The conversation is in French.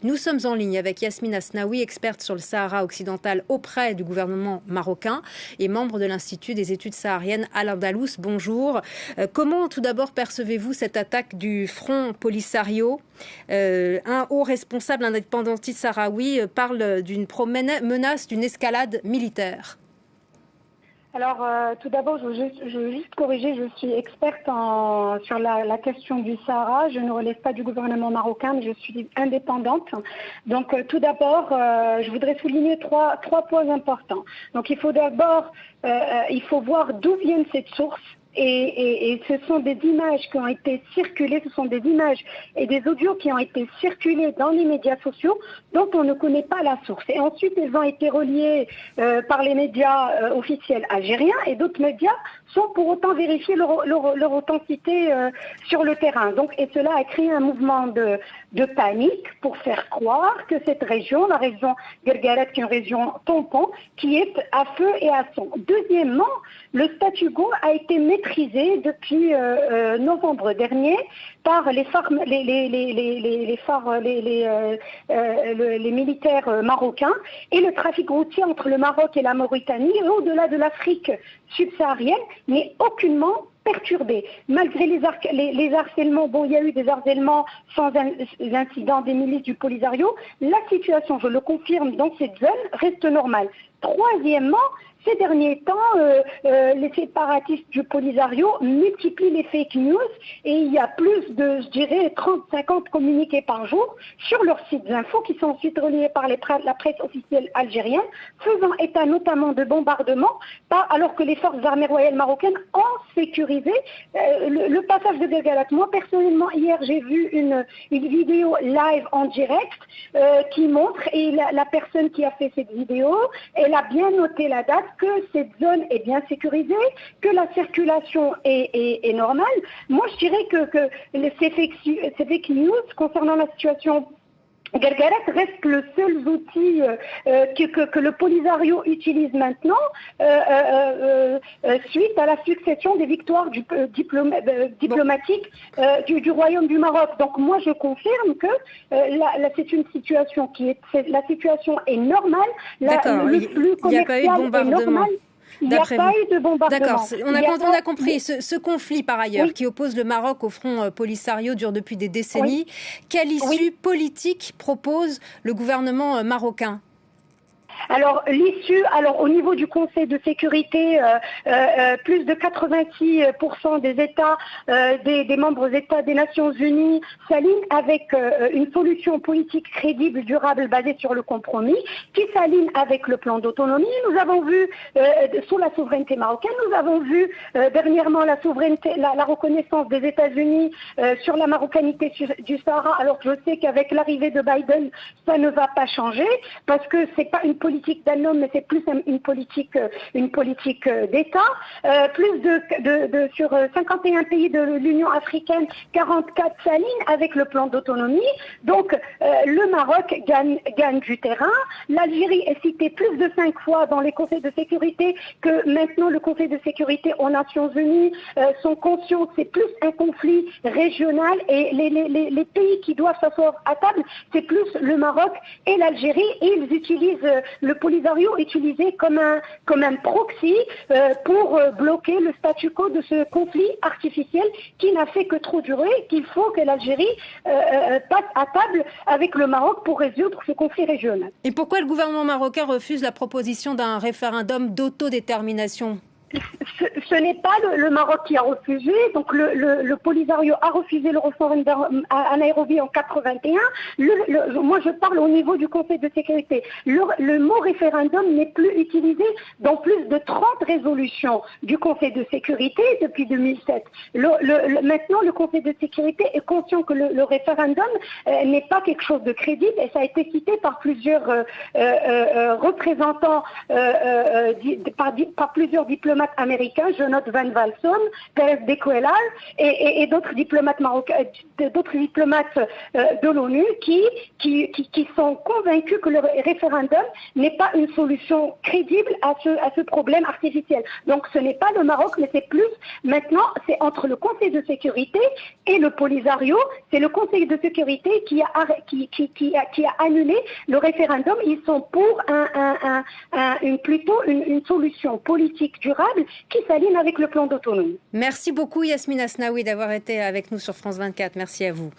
Nous sommes en ligne avec Yasmine Asnaoui, experte sur le Sahara occidental auprès du gouvernement marocain et membre de l'Institut des études sahariennes Al-Andalus. Bonjour. Comment tout d'abord percevez-vous cette attaque du Front Polisario ? Un haut responsable indépendantiste sahraoui parle d'une menace d'une escalade militaire. Alors, tout d'abord, je veux juste corriger, je suis experte sur la question du Sahara. Je ne relève pas du gouvernement marocain, mais je suis indépendante. Donc, tout d'abord, je voudrais souligner trois points importants. Donc, il faut d'abord, il faut voir d'où viennent ces sources. Et ce sont des images qui ont été circulées, ce sont des images et des audios qui ont été circulés dans les médias sociaux dont on ne connaît pas la source. Et ensuite, elles ont été reliées par les médias officiels algériens et d'autres médias sans pour autant vérifier leur authenticité sur le terrain. Donc, et cela a créé un mouvement de panique pour faire croire que cette région, la région Guerguerat, qui est une région tampon, qui est à feu et à sang. Deuxièmement, le statu quo a été maîtrisé depuis novembre dernier par les militaires marocains et le trafic routier entre le Maroc et la Mauritanie et au-delà de l'Afrique subsaharienne n'est aucunement perturbé. Malgré les harcèlements, bon, il y a eu des harcèlements sans incident des milices du Polisario, la situation, je le confirme, dans cette zone reste normale. Troisièmement, ces derniers temps, les séparatistes du Polisario multiplient les fake news et il y a plus de, je dirais, 30-50 communiqués par jour sur leurs sites d'infos qui sont ensuite relayés par la presse officielle algérienne, faisant état notamment de bombardements, alors que les forces armées royales marocaines ont sécurisé le passage de Guerguerat. Moi, personnellement, hier, j'ai vu une vidéo live en direct qui montre, et la personne qui a fait cette vidéo, elle a bien noté la date, que cette zone est bien sécurisée, que la circulation est normale. Moi, je dirais que ces fake news concernant la situation Guerguerat reste le seul outil que le Polisario utilise maintenant suite à la succession des victoires diplomatiques du Royaume du Maroc. Donc moi je confirme que c'est une situation la situation est normale. D'accord, il n'y a pas eu de bombardement. Il n'y a pas eu de bombardement. D'accord, on a compris. Ce conflit, par ailleurs, qui oppose le Maroc au Front Polisario, dure depuis des décennies. Oui. Quelle issue politique propose le gouvernement marocain ? Alors, l'issue, au niveau du Conseil de sécurité, plus de 86% des États, des membres États des Nations Unies s'alignent avec une solution politique crédible, durable, basée sur le compromis, qui s'aligne avec le plan d'autonomie. Nous avons vu, sous la souveraineté marocaine, nous avons vu dernièrement la reconnaissance des États-Unis sur la marocanité du Sahara. Alors, je sais qu'avec l'arrivée de Biden, ça ne va pas changer, parce que c'est pas une politique d'un homme, mais c'est plus une politique d'État. Plus sur 51 pays de l'Union africaine, 44 s'alignent avec le plan d'autonomie. Donc, le Maroc gagne du terrain. L'Algérie est citée plus de 5 fois dans les conseils de sécurité, que maintenant le Conseil de sécurité aux Nations Unies sont conscients que c'est plus un conflit régional et les pays qui doivent s'asseoir à table, c'est plus le Maroc et l'Algérie, et ils utilisent le Polisario utilisé comme un proxy pour bloquer le statu quo de ce conflit artificiel qui n'a fait que trop durer, qu'il faut que l'Algérie passe à table avec le Maroc pour résoudre ce conflit régional. Et pourquoi le gouvernement marocain refuse la proposition d'un référendum d'autodétermination ? Ce n'est pas le Maroc qui a refusé. Donc le Polisario a refusé le référendum à Nairobi en 81. Moi, je parle au niveau du Conseil de sécurité. Le mot référendum n'est plus utilisé dans plus de 30 résolutions du Conseil de sécurité depuis 2007. Maintenant, le Conseil de sécurité est conscient que le référendum n'est pas quelque chose de crédible, et ça a été cité par plusieurs représentants, par plusieurs diplomates diplomates américains, Jonathan Van Walson, Pérez de Cuellar et d'autres diplomates marocains, d'autres diplomates de l'ONU qui sont convaincus que le référendum n'est pas une solution crédible à ce problème artificiel. Donc ce n'est pas le Maroc, mais c'est plus maintenant, c'est entre le Conseil de sécurité et le Polisario. C'est le Conseil de sécurité qui a annulé le référendum. Ils sont pour une solution politique durable qui s'aligne avec le plan d'autonomie. Merci beaucoup Yasmine Hasnaoui d'avoir été avec nous sur France 24. Merci à vous.